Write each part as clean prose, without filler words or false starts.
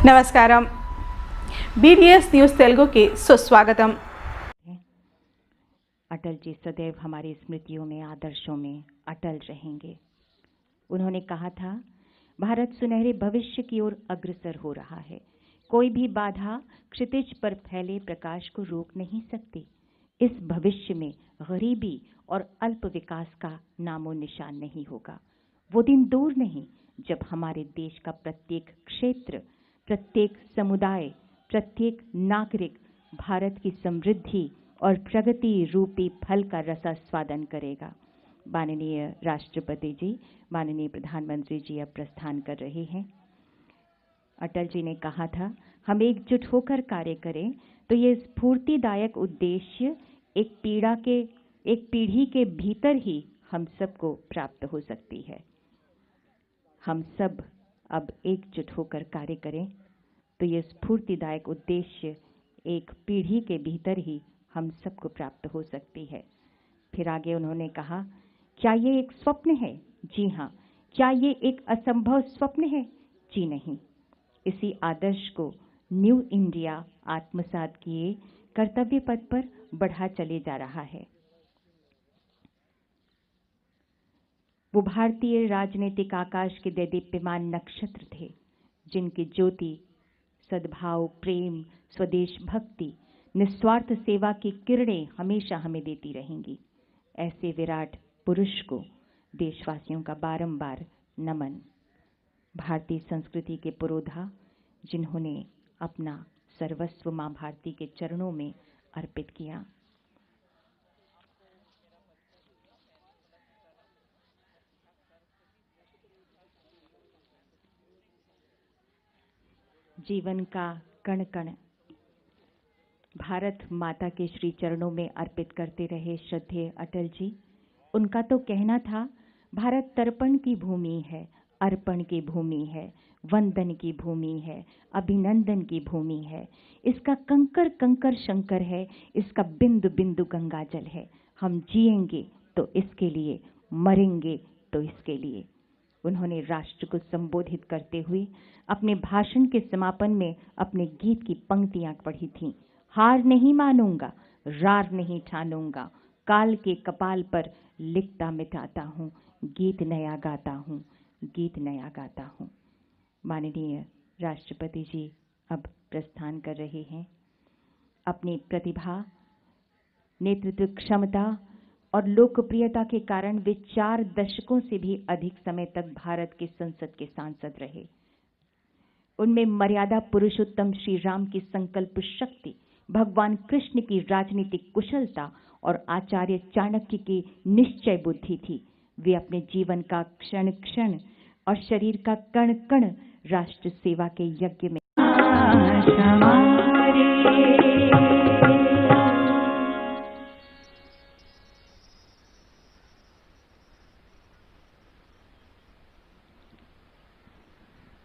నమస్కారం BDS news Telugu की सुस्वागतम। अटल जी सदैव हमारी स्मृतियों में, आदर्शों में अटल रहेंगे। उन्होंने कहा था, भारत सुनहरे भविष्य की ओर अग्रसर हो रहा है। कोई भी बाधा क्षितिज पर फैले प्रकाश को रोक नहीं सकती। इस भविष्य में गरीबी और अल्प विकास का नामो निशान नहीं होगा। वो दिन दूर नहीं जब हमारे देश का प्रत्येक क्षेत्र, प्रत्येक समुदाय, प्रत्येक नागरिक भारत की समृद्धि और प्रगति रूपी फल का रसास्वादन करेगा। माननीय राष्ट्रपति जी, माननीय प्रधानमंत्री जी अब प्रस्थान कर रहे हैं। अटल जी ने कहा था, हम एकजुट होकर कार्य करें तो ये स्फूर्तिदायक उद्देश्य एक पीढ़ी के भीतर ही हम सबको प्राप्त हो सकती है। हम सब अब एकजुट होकर कार्य करें तो ये स्फूर्तिदायक उद्देश्य एक पीढ़ी के भीतर ही हम सबको प्राप्त हो सकती है। फिर आगे उन्होंने कहा, क्या ये एक स्वप्न है? जी हाँ। क्या ये एक असंभव स्वप्न है? जी नहीं। इसी आदर्श को न्यू इंडिया आत्मसात किए कर्तव्य पथ पर बढ़ा चले जा रहा है। वो भारतीय राजनीतिक आकाश के देदीप्यमान नक्षत्र थे, जिनकी ज्योति सद्भाव, प्रेम, स्वदेश भक्ति, निस्वार्थ सेवा की किरणें हमेशा हमें देती रहेंगी। ऐसे विराट पुरुष को देशवासियों का बारंबार नमन। भारतीय संस्कृति के पुरोधा, जिन्होंने अपना सर्वस्व मां भारती के चरणों में अर्पित किया। जीवन का कण कण भारत माता के श्री चरणों में अर्पित करते रहे श्रद्धेय अटल जी। उनका तो कहना था, भारत तर्पण की भूमि है, अर्पण की भूमि है, वंदन की भूमि है, अभिनंदन की भूमि है। इसका कंकर कंकर शंकर है, इसका बिंदु बिंदु गंगा जल है। हम जिएंगे तो इसके लिए, मरेंगे तो इसके लिए। उन्होंने राष्ट्र को संबोधित करते हुए अपने भाषण के समापन में अपने गीत की पंक्तियां पढ़ी थीं। हार नहीं मानूंगा, रार नहीं ठानूंगा, काल के कपाल पर लिखता मिटाता हूँ, गीत नया गाता हूँ, गीत नया गाता हूँ। माननीय राष्ट्रपति जी अब प्रस्थान कर रहे हैं। अपनी प्रतिभा, नेतृत्व क्षमता और लोकप्रियता के कारण वे 4 दशकों से भी अधिक समय तक भारत के संसद के सांसद रहे। उनमें मर्यादा पुरुषोत्तम श्री राम की संकल्प शक्ति, भगवान कृष्ण की राजनीतिक कुशलता और आचार्य चाणक्य की निश्चय बुद्धि थी। वे अपने जीवन का क्षण क्षण और शरीर का कण कण राष्ट्र सेवा के यज्ञ में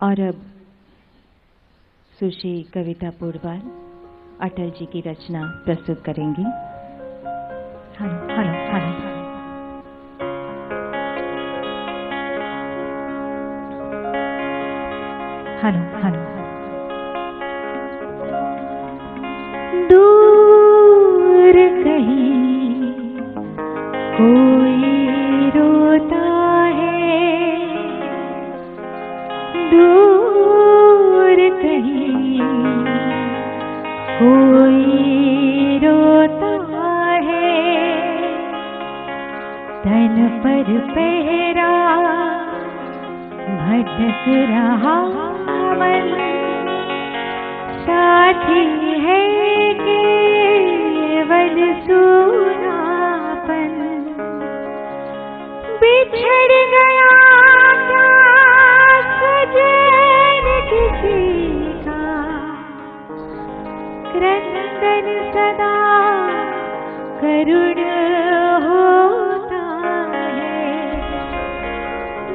और अब सुश्री कविता पोडवाल अटल जी की रचना प्रस्तुत करेंगी। Hello hello hello hello hello. दूर कहीं कोई रोता है, दूर कहीं कोई रोता है, तन पर पहरा भटक रहा मन, साथी है केवल सूनापन, बिछड़ गया क्या सजन किसी का, क्रंदन सदा करुण होता है,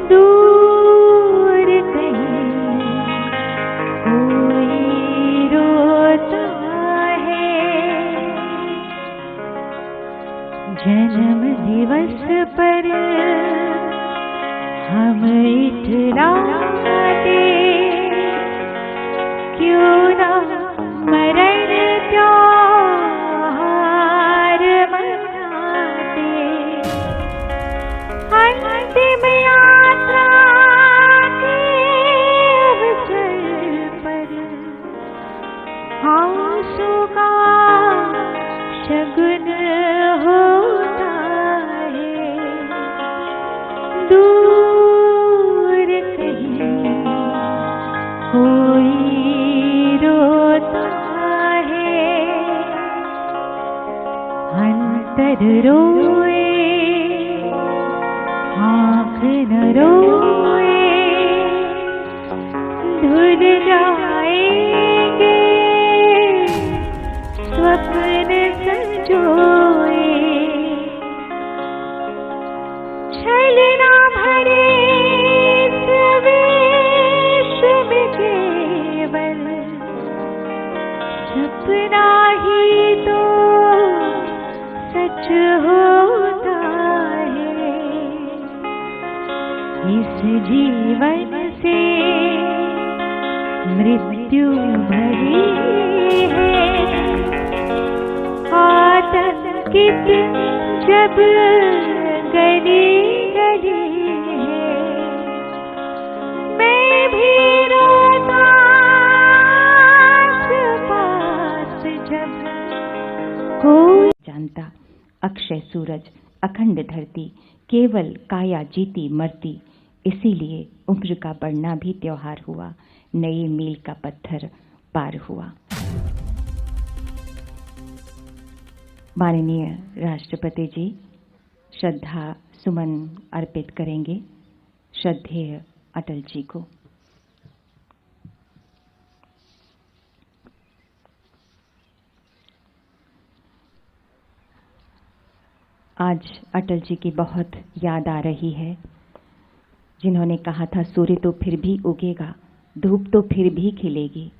दूर कहीं कोई रोता है, जन्म दिवस पर हम इतराते क्यों ना मरण त्योहार मनाते, अंतिम यात्रा के अवसर पर आंसू का शगुन होता है। दूर कहीं कोई रोता है, अंतर रोए आँख न रोए, धुल जाएंगे स्वप्न संजोए। छलना भरे विश्व में केवल सपना ही तो सच होता है। इस जीवन से मृत्यु भरी है, आतंकित जब गली गली है, मैं भी रोता पास जब कोई जानता। अक्षय सूरज, अखंड धरती, केवल काया जीती मरती, इसीलिए उम्र का बढ़ना भी त्योहार हुआ, नए मील का पत्थर पार हुआ। माननीय राष्ट्रपति जी श्रद्धा सुमन अर्पित करेंगे श्रद्धेय अटल जी को। आज अटल जी की बहुत याद आ रही है, जिन्होंने कहा था सूर्य तो फिर भी उगेगा, धूप तो फिर भी खिलेगी,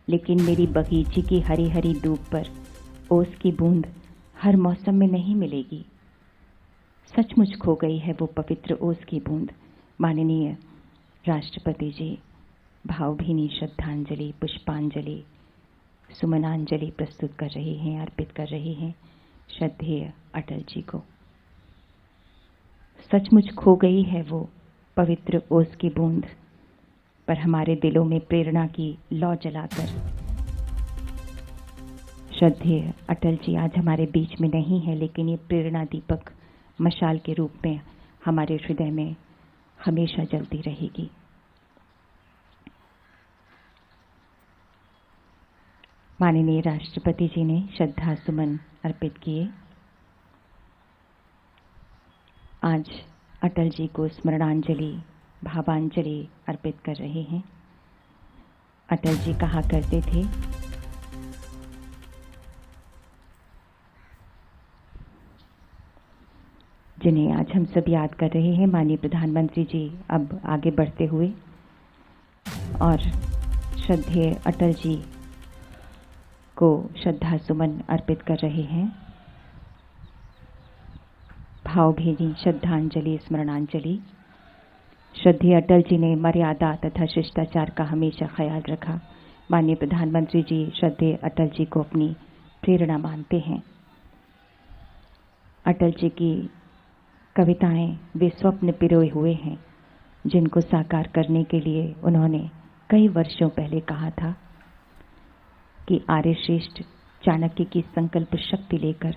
लेकिन मेरी बगीचे की हरी हरी धूप पर ओस की बूंद हर मौसम में नहीं मिलेगी। सचमुच खो गई है वो पवित्र ओस की बूंद। माननीय राष्ट्रपति जी भावभीनी श्रद्धांजलि, पुष्पांजलि, सुमनांजलि प्रस्तुत कर रहे हैं, अर्पित कर रहे हैं श्रद्धेय अटल जी को। सचमुच खो गई है वो पवित्र ओस की बूंद, पर हमारे दिलों में प्रेरणा की लौ जलाकर श्रद्धेय अटल जी आज हमारे बीच में नहीं है, लेकिन ये प्रेरणा दीपक मशाल के रूप में हमारे हृदय में हमेशा जलती रहेगी। माननीय राष्ट्रपति जी ने श्रद्धा सुमन अर्पित किए। आज अटल जी को स्मरणांजलि, भावांजलि अर्पित कर रहे हैं। अटल जी कहा करते थे, जिन्हें आज हम सब याद कर रहे हैं, माननीय प्रधानमंत्री जी अब आगे बढ़ते हुए और श्रद्धेय अटल जी को श्रद्धा सुमन अर्पित कर रहे हैं। भावभीनी श्रद्धांजलि, स्मरणांजलि। श्रद्धेय अटल जी ने मर्यादा तथा शिष्टाचार का हमेशा ख्याल रखा। माननीय प्रधानमंत्री जी श्रद्धेय अटल जी को अपनी प्रेरणा मानते हैं। अटल जी की कविताएं वे स्वप्न पिरोए हुए हैं, जिनको साकार करने के लिए उन्होंने कई वर्षों पहले कहा था कि आर्यश्रेष्ठ चाणक्य की संकल्प शक्ति लेकर,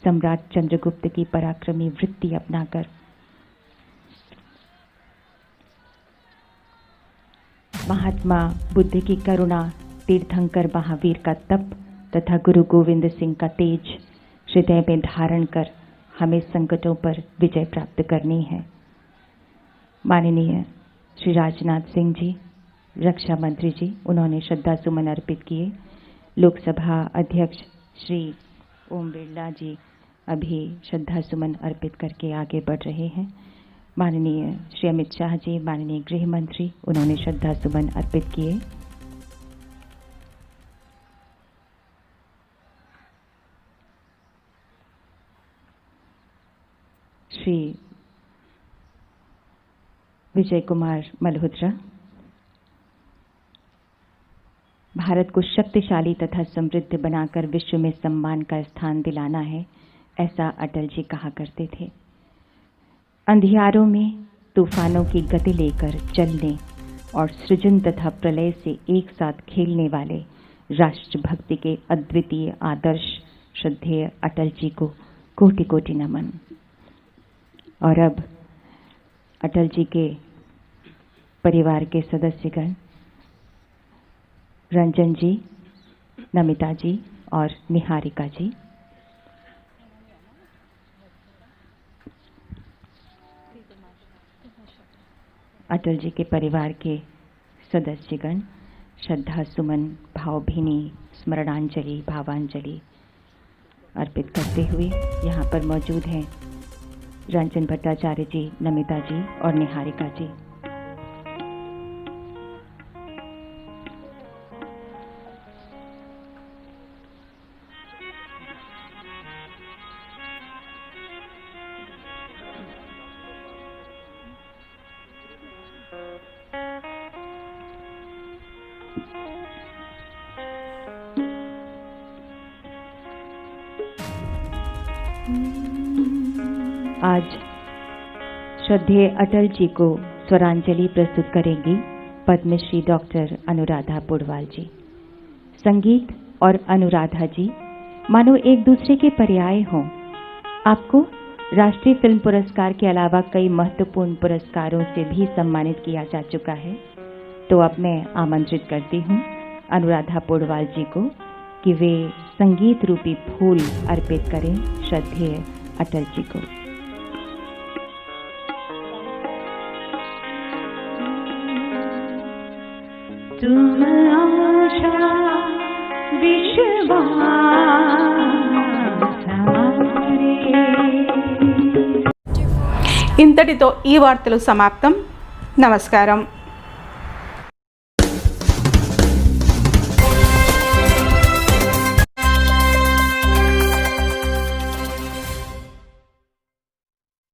सम्राट चंद्रगुप्त की पराक्रमी वृत्ति अपनाकर, महात्मा बुद्ध की करुणा, तीर्थंकर महावीर का तप तथा गुरु गोविंद सिंह का तेज हृदय में धारण कर हमें संकटों पर विजय प्राप्त करनी है। माननीय श्री राजनाथ सिंह जी, रक्षा मंत्री जी, उन्होंने श्रद्धा सुमन अर्पित किए। लोकसभा अध्यक्ष श्री ओम बिरला जी अभी श्रद्धा सुमन अर्पित करके आगे बढ़ रहे हैं। माननीय श्री अमित शाह जी, माननीय गृह मंत्री, उन्होंने श्रद्धा सुमन अर्पित किए। श्री विजय कुमार मल्होत्रा, भारत को शक्तिशाली तथा समृद्ध बनाकर विश्व में सम्मान का स्थान दिलाना है, ऐसा अटल जी कहा करते थे। अंधियारों में तूफानों की गति लेकर चलने और सृजन तथा प्रलय से एक साथ खेलने वाले राष्ट्रभक्ति के अद्वितीय आदर्श श्रद्धेय अटल जी को कोटि कोटि नमन। और अब अटल जी के परिवार के सदस्यगण रंजन जी, नमिता जी और निहारिका जी अटल जी के परिवार के सदस्यगण श्रद्धा सुमन भावभीनी स्मरणांजलि भावांजलि अर्पित करते हुए यहाँ पर मौजूद हैं रंजन भट्टाचार्य जी, नमिता जी और निहारिका जी। आज श्रद्धेय अटल जी को स्वरांजलि प्रस्तुत करेंगी पद्मश्री डॉक्टर अनुराधा पौडवाल जी। संगीत और अनुराधा जी मानो एक दूसरे के पर्याय हों। आपको राष्ट्रीय फिल्म पुरस्कार के अलावा कई महत्वपूर्ण पुरस्कारों से भी सम्मानित किया जा चुका है। तो अब मैं आमंत्रित करती हूँ अनुराधा पौडवाल जी को कि वे संगीत रूपी फूल अर्पित करें श्रद्धेय अटल जी को। तुम आशा विश्वास हमारे। ఇంతటితో ఈ వార్తలు సమాప్తం. నమస్కారం.